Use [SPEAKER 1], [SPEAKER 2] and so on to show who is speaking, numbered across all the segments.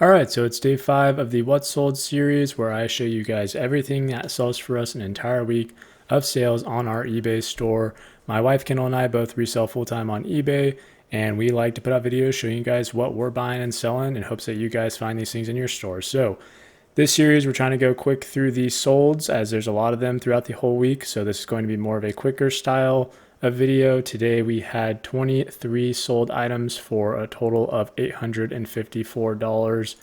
[SPEAKER 1] All right, so it's day 5 of the What Sold series where I show you guys everything that sells for us an entire week of sales on our eBay store. My wife Kendall and I both resell full-time on eBay, and we like to put out videos showing you guys what we're buying and selling in hopes that you guys find these things in your store. So this series, we're trying to go quick through the solds as there's a lot of them throughout the whole week. So this is going to be more of a quicker style of video. Today we had 23 sold items for a total of $854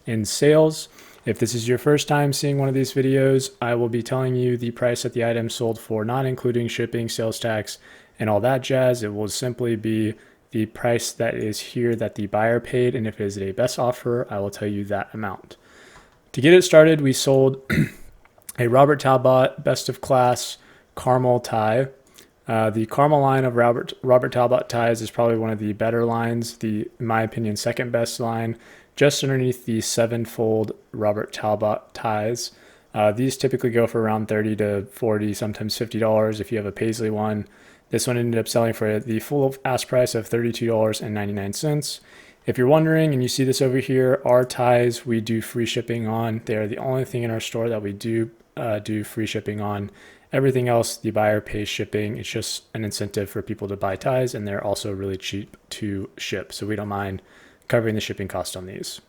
[SPEAKER 1] in sales. If this is your first time seeing one of these videos, I will be telling you the price that the item sold for, not including shipping, sales tax, and all that jazz. It will simply be the price that is here that the buyer paid, and if it is a best offer, I will tell you that amount. To get it started, we sold a Robert Talbot Best of Class caramel tie. The caramel line of Robert Talbot ties is probably one of the better lines, in my opinion, second best line, just underneath the 7-fold Robert Talbot ties. These typically go for around $30 to $40, sometimes $50 if you have a paisley one. This one ended up selling for the full ask price of $32.99. If you're wondering and you see this over here, our ties we do free shipping on. They're the only thing in our store that we do free shipping on. Everything else, the buyer pays shipping. It's just an incentive for people to buy ties, and they're also really cheap to ship. So we don't mind covering the shipping cost on these.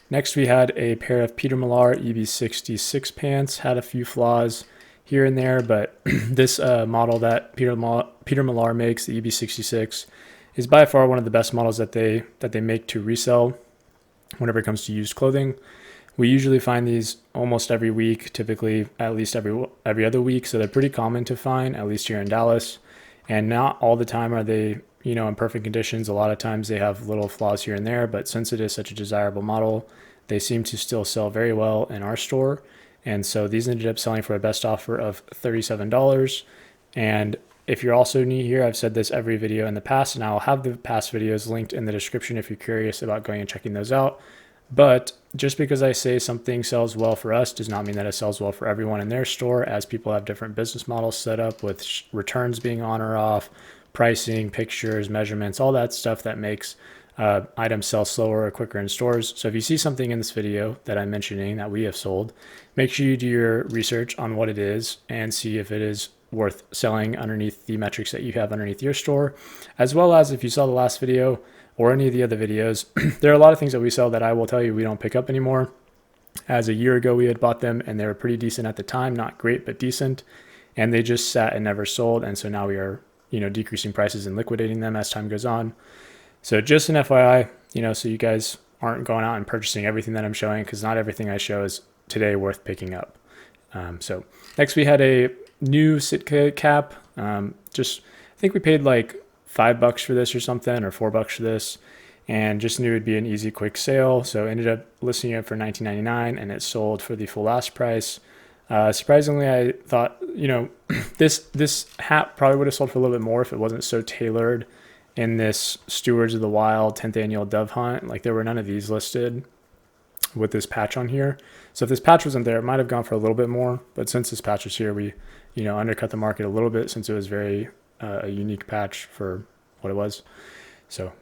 [SPEAKER 1] Next, we had a pair of Peter Millar EB66 pants. Had a few flaws here and there, but this model that Peter Millar makes, the EB66, is by far one of the best models that they make to resell whenever it comes to used clothing. We usually find these almost every week, typically at least every other week, so they're pretty common to find, at least here in Dallas. And not all the time are they, in perfect conditions. A lot of times they have little flaws here and there, but since it is such a desirable model, they seem to still sell very well in our store. And so these ended up selling for a best offer of $37. And if you're also new here, I've said this every video in the past, and I'll have the past videos linked in the description if you're curious about going and checking those out. But just because I say something sells well for us does not mean that it sells well for everyone in their store, as people have different business models set up with returns being on or off, pricing, pictures, measurements, all that stuff that makes items sell slower or quicker in stores. So if you see something in this video that I'm mentioning that we have sold, make sure you do your research on what it is and see if it is worth selling underneath the metrics that you have underneath your store, as well as if you saw the last video or any of the other videos, there are a lot of things that we sell that I will tell you we don't pick up anymore. As a year ago, we had bought them and they were pretty decent at the time, not great, but decent. And they just sat and never sold. And so now we are, decreasing prices and liquidating them as time goes on. So just an FYI, so you guys aren't going out and purchasing everything that I'm showing, because not everything I show is today worth picking up. So next we had a new Sitka cap. I think we paid like $5 for this or something, or $4 for this, and just knew it'd be an easy, quick sale. So ended up listing it for $19.99, and it sold for the full ask price. Surprisingly, I thought, this hat probably would have sold for a little bit more if it wasn't so tailored in this Stewards of the Wild 10th annual dove hunt. Like, there were none of these listed with this patch on here. So if this patch wasn't there, it might have gone for a little bit more, but since this patch was here, we, undercut the market a little bit, since it was very a unique patch for what it was. So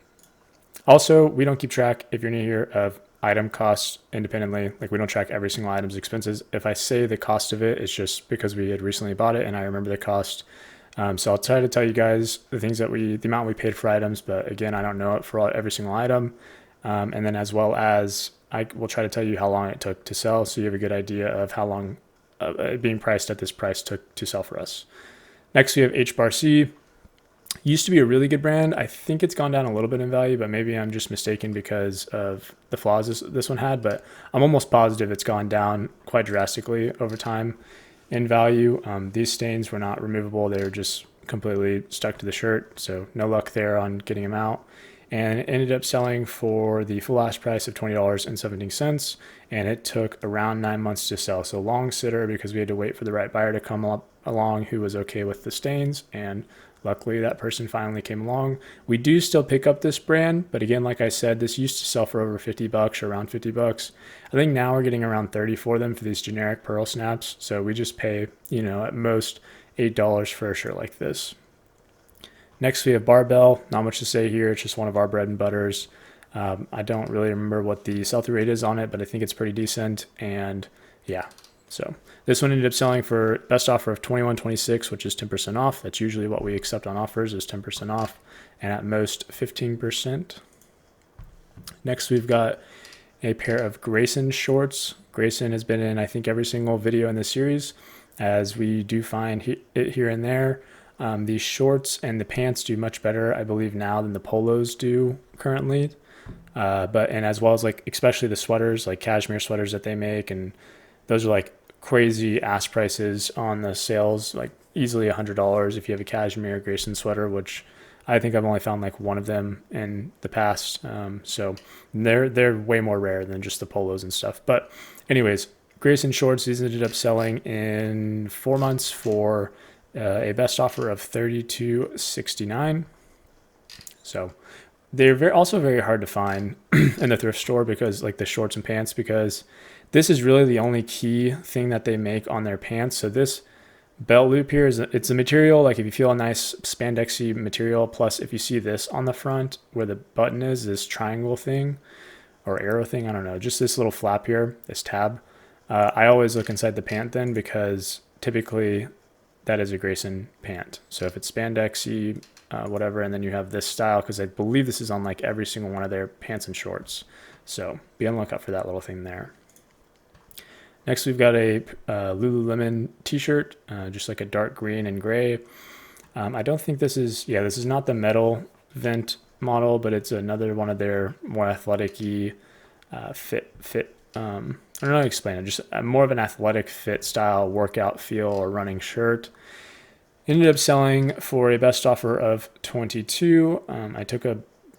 [SPEAKER 1] also, we don't keep track, if you're new here, of item costs independently. Like, we don't track every single item's expenses. If I say the cost of it, it's just because we had recently bought it and I remember the cost. So I'll try to tell you guys the amount we paid for items, but again, I don't know it for every single item. And then as well as I will try to tell you how long it took to sell, so you have a good idea of how long being priced at this price took to sell for us. Next, we have HBarC. Used to be a really good brand. I think it's gone down a little bit in value, but maybe I'm just mistaken because of the flaws this one had. But I'm almost positive it's gone down quite drastically over time in value. These stains were not removable. They were just completely stuck to the shirt. So no luck there on getting them out. And it ended up selling for the full ask price of $20.17. And it took around 9 months to sell. So long sitter, because we had to wait for the right buyer to come along who was okay with the stains. And luckily that person finally came along. We do still pick up this brand, but again, like I said, this used to sell for over $50 or around $50. I think now we're getting around $30 for them for these generic pearl snaps. So we just pay, at most $8 for a shirt like this. Next, we have Barbell. Not much to say here. It's just one of our bread and butters. I don't really remember what the sell-through rate is on it, but I think it's pretty decent. And yeah, so this one ended up selling for best offer of $21.26, which is 10% off. That's usually what we accept on offers, is 10% off, and at most 15%. Next, we've got a pair of Grayson shorts. Grayson has been in, I think, every single video in this series, as we do find it here and there. The shorts and the pants do much better, I believe, now than the polos do currently. And as well as like, especially the sweaters, like cashmere sweaters that they make, and those are like crazy ass prices on the sales, like easily $100 if you have a cashmere Grayson sweater, which I think I've only found like one of them in the past. So they're way more rare than just the polos and stuff. But anyways, Grayson shorts, these ended up selling in 4 months for a best offer of $32.69. So they're also very hard to find in the thrift store, because like the shorts and pants, because this is really the only key thing that they make on their pants. So this belt loop here it's a material, like if you feel a nice spandexy material, plus if you see this on the front where the button is, this triangle thing or arrow thing, I don't know, just this little flap here, this tab. I always look inside the pant then, because typically that is a Grayson pant. So if it's spandexy, whatever, and then you have this style, because I believe this is on like every single one of their pants and shorts. So be on the lookout for that little thing there. Next, we've got a Lululemon t-shirt, just like a dark green and gray. I don't think this is not the metal vent model, but it's another one of their more athletic-y fit. I don't know how to explain it. Just more of an athletic fit style workout feel or running shirt. Ended up selling for a best offer of $22. I took a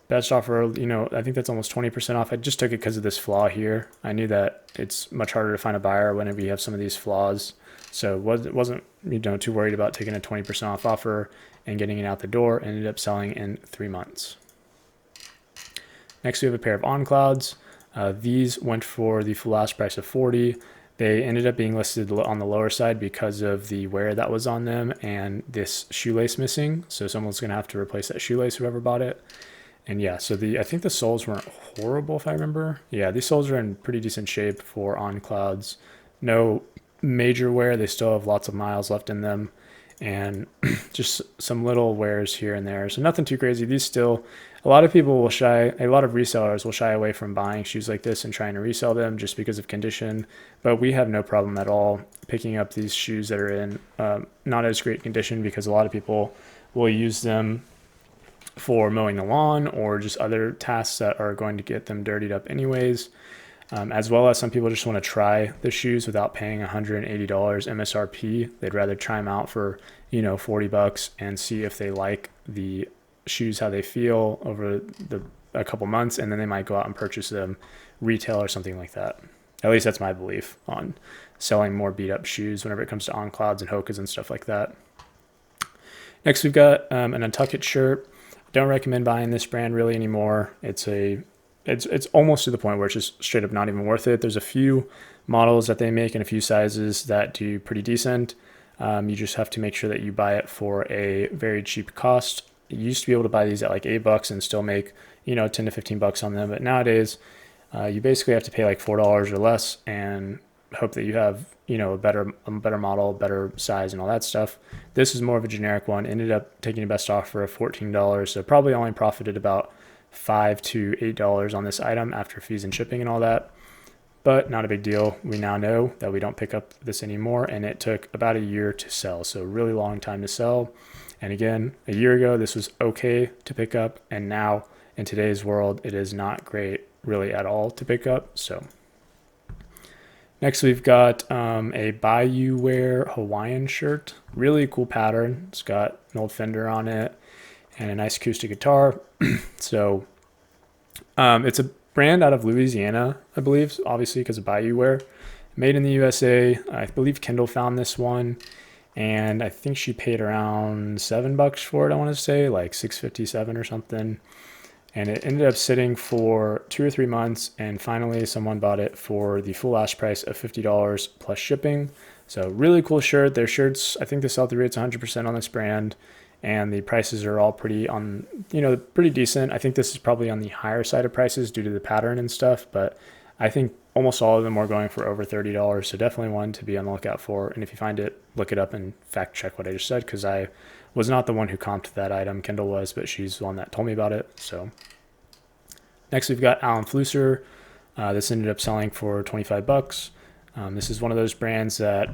[SPEAKER 1] best offer, I think that's almost 20% off. I just took it because of this flaw here. I knew that it's much harder to find a buyer whenever you have some of these flaws. So wasn't too worried about taking a 20% off offer and getting it out the door. Ended up selling in 3 months. Next, we have a pair of On Clouds. These went for the full ask price of $40. They ended up being listed on the lower side because of the wear that was on them and this shoelace missing. So someone's going to have to replace that shoelace, whoever bought it. And yeah, so I think the soles weren't horrible, if I remember. Yeah, these soles are in pretty decent shape for On Clouds. No major wear. They still have lots of miles left in them, and just some little wears here and there. So nothing too crazy. These still, a lot of resellers will shy away from buying shoes like this and trying to resell them just because of condition. But we have no problem at all picking up these shoes that are in not as great condition, because a lot of people will use them for mowing the lawn or just other tasks that are going to get them dirtied up anyways. As well as some people just want to try the shoes without paying $180 MSRP. They'd rather try them out for, $40 and see if they like the shoes, how they feel over a couple months, and then they might go out and purchase them retail or something like that. At least that's my belief on selling more beat up shoes whenever it comes to On Clouds and Hokas and stuff like that. Next, we've got an Untuckit shirt. Don't recommend buying this brand really anymore. It's almost to the point where it's just straight up not even worth it. There's a few models that they make in a few sizes that do pretty decent. You just have to make sure that you buy it for a very cheap cost. You used to be able to buy these at like $8 and still make, 10 to 15 bucks on them. But nowadays, you basically have to pay like $4 or less and hope that you have, a better model, better size and all that stuff. This is more of a generic one. Ended up taking a best offer of $14. So probably only profited about $5 to $8 on this item after fees and shipping and all that. But not a big deal. We now know that we don't pick up this anymore, and it took about a year to sell. So really long time to sell. And again, a year ago, this was okay to pick up. And now in today's world, it is not great really at all to pick up. So next, we've got a Bayou Wear Hawaiian shirt. Really cool pattern. It's got an old Fender on it and a nice acoustic guitar. So it's a brand out of Louisiana, I believe, obviously because of Bayou Wear. Made in the USA. I believe Kendall found this one, and I think she paid around $7 for it, I want to say, like $6.57 or something. And it ended up sitting for 2 or 3 months, and finally someone bought it for the full ask price of $50 plus shipping. So really cool shirt. Their shirts, I think the sell-through rate's 100% on this brand, and the prices are all pretty on, pretty decent. I think this is probably on the higher side of prices due to the pattern and stuff, but I think almost all of them are going for over $30. So definitely one to be on the lookout for. And if you find it, look it up and fact check what I just said, because I was not the one who comped that item. Kendall was, but she's the one that told me about it. So next we've got Allen Flusser. This ended up selling for 25 bucks. This is one of those brands that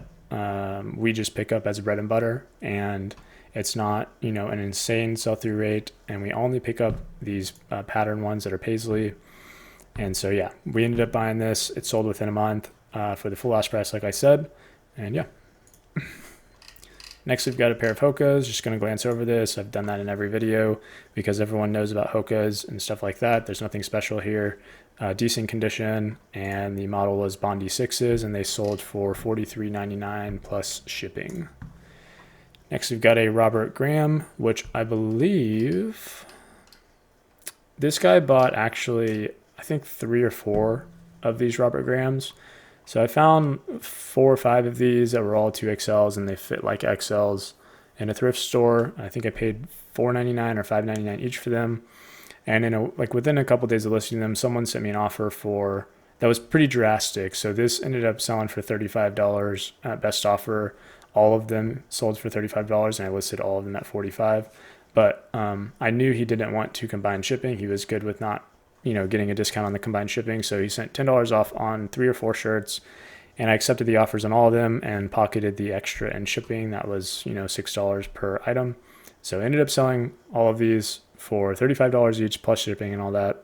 [SPEAKER 1] we just pick up as a bread and butter, and it's not, an insane sell-through rate, and we only pick up these pattern ones that are paisley. And so, yeah, we ended up buying this. It sold within a month for the full ask price, like I said. And yeah. Next, we've got a pair of Hokas. Just going to glance over this. I've done that in every video because everyone knows about Hokas and stuff like that. There's nothing special here. Decent condition, and the model was Bondi 6s, and they sold for $43.99 plus shipping. Next, we've got a Robert Graham, which I believe this guy bought actually, I think 3 or 4 of these Robert Grahams. So I found 4 or 5 of these that were all 2XLs, and they fit like XLs in a thrift store. I think I paid $4.99 or $5.99 each for them. And within a couple of days of listing them, someone sent me an offer that was pretty drastic. So this ended up selling for $35 at best offer. All of them sold for $35, and I listed all of them at $45. But I knew he didn't want to combine shipping. He was good with not, getting a discount on the combined shipping. So he sent $10 off on 3 or 4 shirts, and I accepted the offers on all of them and pocketed the extra in shipping. That was, $6 per item. So I ended up selling all of these for $35 each plus shipping and all that.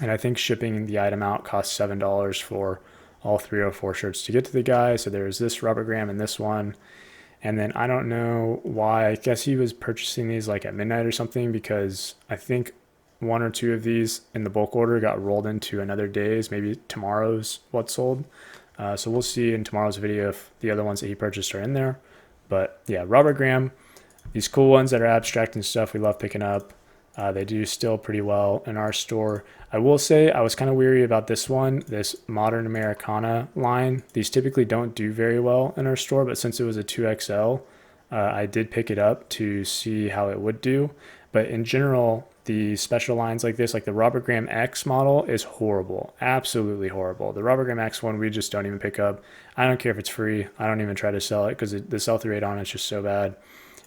[SPEAKER 1] And I think shipping the item out cost $7 for all 3 or 4 shirts to get to the guy. So there's this Robert Graham and this one. And then I don't know why. I guess he was purchasing these like at midnight or something, because I think 1 or 2 of these in the bulk order got rolled into another day's, maybe tomorrow's what sold. So we'll see in tomorrow's video if the other ones that he purchased are in there. But yeah, Robert Graham, these cool ones that are abstract and stuff, we love picking up. They do still pretty well in our store. I will say I was kind of weary about this one, this Modern Americana line. These typically don't do very well in our store, but since it was a 2XL, I did pick it up to see how it would do. But in general, the special lines like this, like the Robert Graham X model, is horrible. Absolutely horrible. The Robert Graham X one, we just don't even pick up. I don't care if it's free. I don't even try to sell it because the sell-through rate on it's just so bad.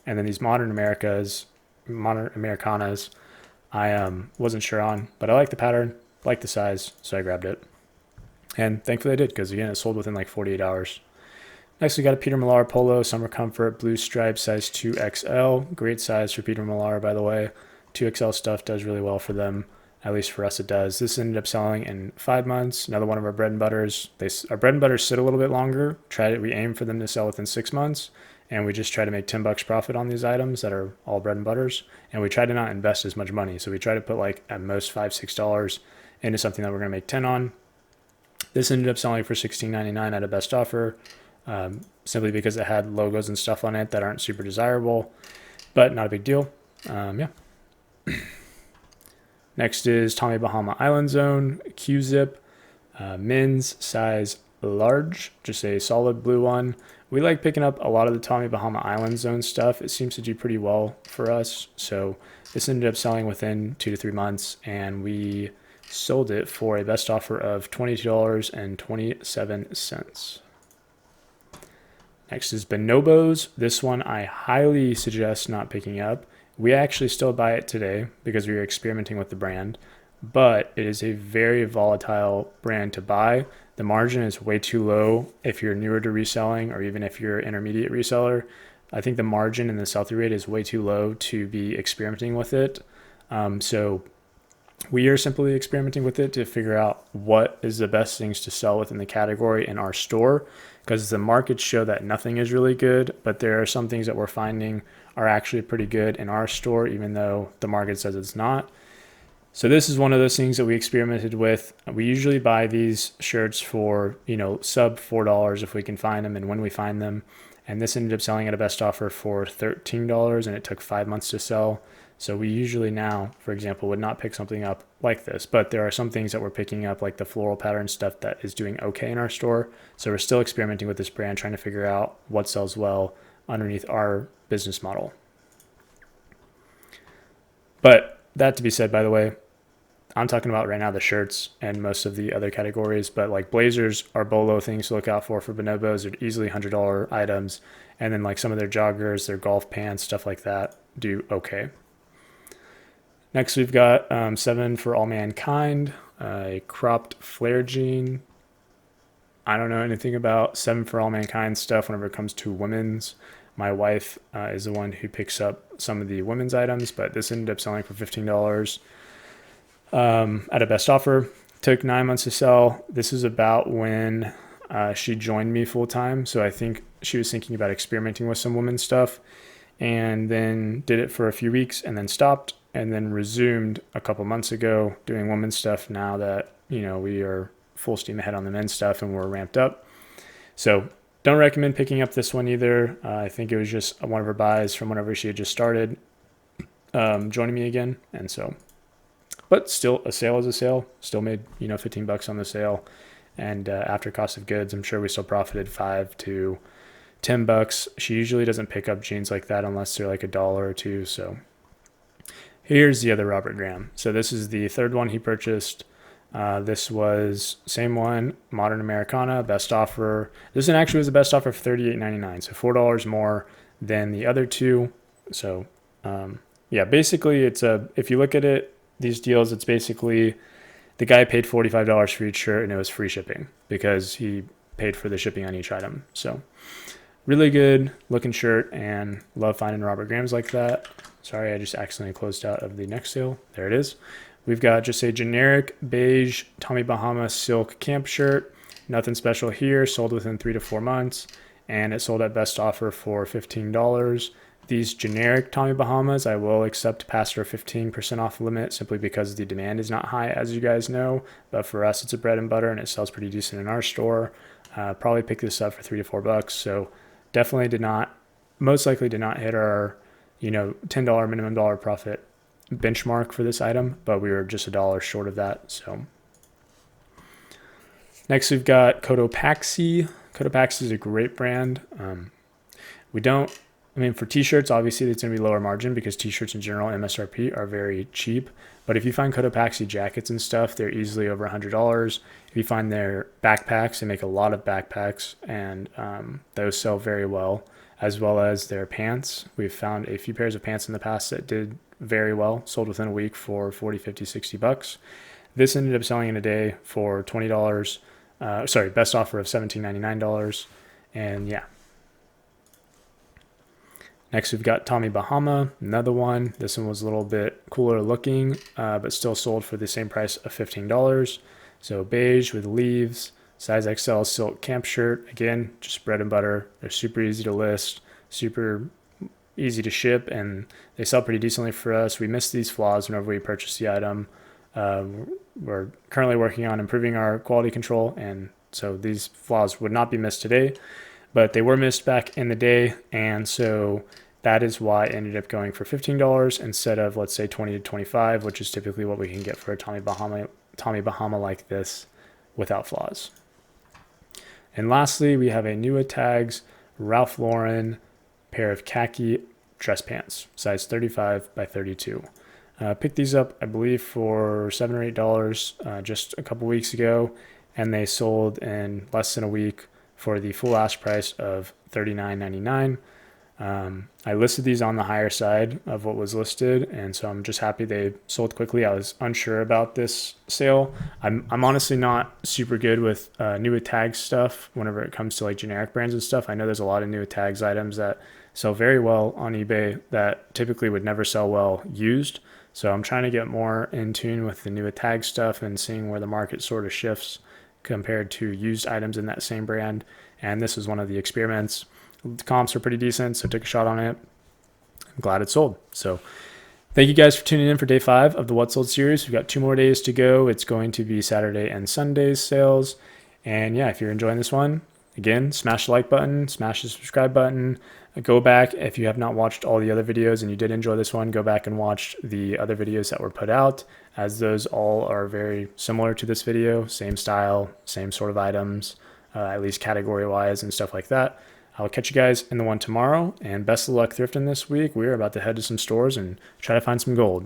[SPEAKER 1] And then these Modern Americanas, I wasn't sure on, but I like the pattern, like the size, so I grabbed it. And thankfully I did, because again, it sold within like 48 hours. Next, we got a Peter Millar Polo Summer Comfort Blue Stripe size 2XL. Great size for Peter Millar, by the way. 2XL stuff does really well for them. At least for us, it does. This ended up selling in 5 months. Another one of our bread and butters. Our bread and butters sit a little bit longer. We aim for them to sell within 6 months. And we just try to make $10 profit on these items that are all bread and butters. And we try to not invest as much money. So we try to put like at most $5, $6 into something that we're going to make 10 on. This ended up selling for $16.99 at a best offer, simply because it had logos and stuff on it that aren't super desirable, but not a big deal. Yeah. Next is Tommy Bahama Island Zone Q-Zip, men's size large, just a solid blue one. We like picking up a lot of the Tommy Bahama Island Zone stuff. It seems to do pretty well for us. So this ended up selling within 2 to 3 months, and we sold it for a best offer of $22.27. Next is Bonobos. This one I highly suggest not picking up. We actually still buy it today because we were experimenting with the brand, but it is a very volatile brand to buy. The margin is way too low if you're newer to reselling, or even if you're an intermediate reseller. I think the margin and the sell-through rate is way too low to be experimenting with it. So we are simply experimenting with it to figure out what is the best things to sell within the category in our store, because the markets show that nothing is really good, but there are some things that we're finding are actually pretty good in our store, even though the market says it's not. So this is one of those things that we experimented with. We usually buy these shirts for, sub $4 if we can find them and when we find them. And this ended up selling at a best offer for $13, and it took 5 months to sell. So we usually now, for example, would not pick something up like this, but there are some things that we're picking up, like the floral pattern stuff that is doing okay in our store. So we're still experimenting with this brand, trying to figure out what sells well underneath our business model. But that to be said, by the way, I'm talking about right now the shirts and most of the other categories, but like blazers are bolo things to look out for bonobos. They're easily $100 items. And then like some of their joggers, their golf pants, stuff like that do okay. Next, we've got 7 for All Mankind, a cropped flare jean. I don't know anything about 7 for All Mankind stuff whenever it comes to women's. My wife is the one who picks up some of the women's items, but this ended up selling for $15 at a best offer. Took 9 months to sell. This is about when she joined me full time. So I think she was thinking about experimenting with some women's stuff and then did it for a few weeks and then stopped and then resumed a couple months ago doing women's stuff now that, we are full steam ahead on the men's stuff and we're ramped up. So don't recommend picking up this one either. I think it was just one of her buys from whenever she had just started joining me again. And so, but still a sale is a sale. Still made, $15 on the sale. And after cost of goods, I'm sure we still profited $5 to $10. She usually doesn't pick up jeans like that unless they're like $1 or $2. So here's the other Robert Graham. So this is the third one he purchased. This was same one, Modern Americana, best offer. This one actually was the best offer for $38.99, so $4 more than the other two. So yeah, basically if you look at it, these deals, it's basically the guy paid $45 for each shirt and it was free shipping because he paid for the shipping on each item. So really good looking shirt and love finding Robert Grahams like that. Sorry, I just accidentally closed out of the next sale. There it is. We've got just a generic beige Tommy Bahama silk camp shirt. Nothing special here. Sold within 3 to 4 months. And it sold at best offer for $15. These generic Tommy Bahamas, I will accept past our 15% off limit simply because the demand is not high, as you guys know. But for us, it's a bread and butter and it sells pretty decent in our store. Probably pick this up for $3 to $4. So definitely most likely did not hit our, $10 minimum dollar profit benchmark for this item, but we were just $1 short of that. So next we've got Cotopaxi. Cotopaxi is a great brand. For t-shirts, obviously it's going to be lower margin because t-shirts in general, MSRP, are very cheap. But if you find Cotopaxi jackets and stuff, they're easily over $100. If you find their backpacks, they make a lot of backpacks, and those sell very well, as well as their pants. We've found a few pairs of pants in the past that did very well, sold within a week for $40, $50, $60. This ended up selling in a day for $20. Best offer of $17.99. And yeah. Next, we've got Tommy Bahama, another one. This one was a little bit cooler looking, but still sold for the same price of $15. So beige with leaves, size XL silk camp shirt. Again, just bread and butter. They're super easy to list, super easy to ship, and they sell pretty decently for us. We missed these flaws whenever we purchased the item. We're currently working on improving our quality control, and so these flaws would not be missed today, but they were missed back in the day, and so that is why it ended up going for $15 instead of, let's say, $20 to $25, which is typically what we can get for a Tommy Bahama like this without flaws. And lastly, we have a Nua Tags Ralph Lauren pair of khaki dress pants, size 35 by 32. Picked these up, I believe, for $7 or $8 just a couple weeks ago, and they sold in less than a week for the full ask price of $39.99. I listed these on the higher side of what was listed, and so I'm just happy they sold quickly. I was unsure about this sale. I'm honestly not super good with Nua Tags stuff whenever it comes to like generic brands and stuff. I know there's a lot of Nua Tags items that sell very well on eBay that typically would never sell well used. So I'm trying to get more in tune with the Nua Tag stuff and seeing where the market sort of shifts compared to used items in that same brand. And this was one of the experiments. The comps are pretty decent, so took a shot on it. I'm glad it sold. So thank you guys for tuning in for day 5 of the What Sold series. We've got 2 more days to go. It's going to be Saturday and Sunday's sales. And yeah, if you're enjoying this one, again, smash the like button, smash the subscribe button. Go back, if you have not watched all the other videos and you did enjoy this one, go back and watch the other videos that were put out, as those all are very similar to this video. Same style, same sort of items, at least category-wise and stuff like that. I'll catch you guys in the one tomorrow, and best of luck thrifting this week. We're about to head to some stores and try to find some gold.